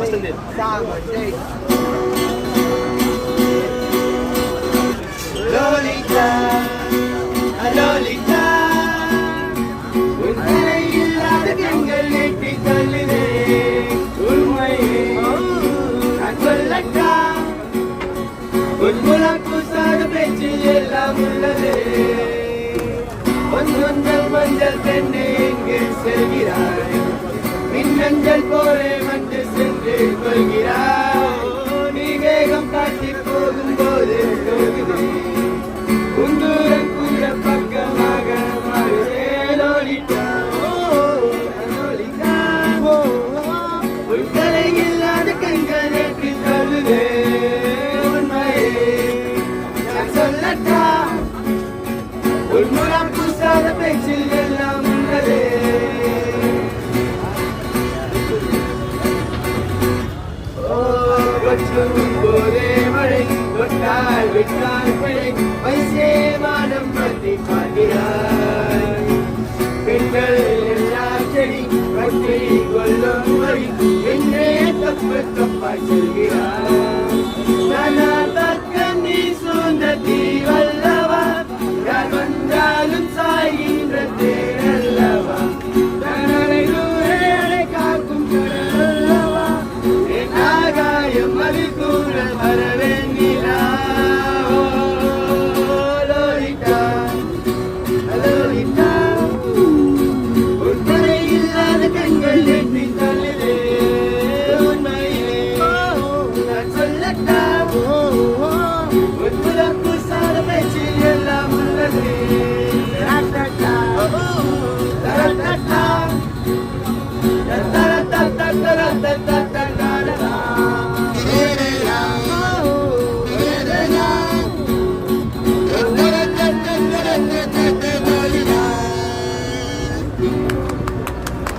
Lolita, Lolita, உன் இல்லாத கண்கள் நீட்டி தள்ளுதே உண்மையே நான் சொல்லட்டா உன் முலம் பூசாத பேச்சில் எல்லாம் உள்ளதே மஞ்சள் மஞ்சள் பெண்ணே எங்கே செல்கிறாய் மின்னஞ்சல் போலே வந்து சென்று கொள்கிறாய் நீ வேகம் காட்டி போகும்போது போகுதே உந்தூரம் கூட பக்கமாக மாறுதே லோலிட்டா லோலிட்டா உன் தலை இல்லாத கண்கள் ஏற்றி தள்ளுதே உண்மையே நான் சொல்லட்டா உன் முலம் பூசாத பேச்சில் எல்லாம் உள்ளதே போதே மழை தொட்டால் விட்டால் பிழை வயசே மானம் பற்றி பார்க்கிறாய் பெண்கள் எல்லாம் செடி பற்றி கொள்ளும் வழி என்னே தப்பு தப்பாய் சொல்கிறாய்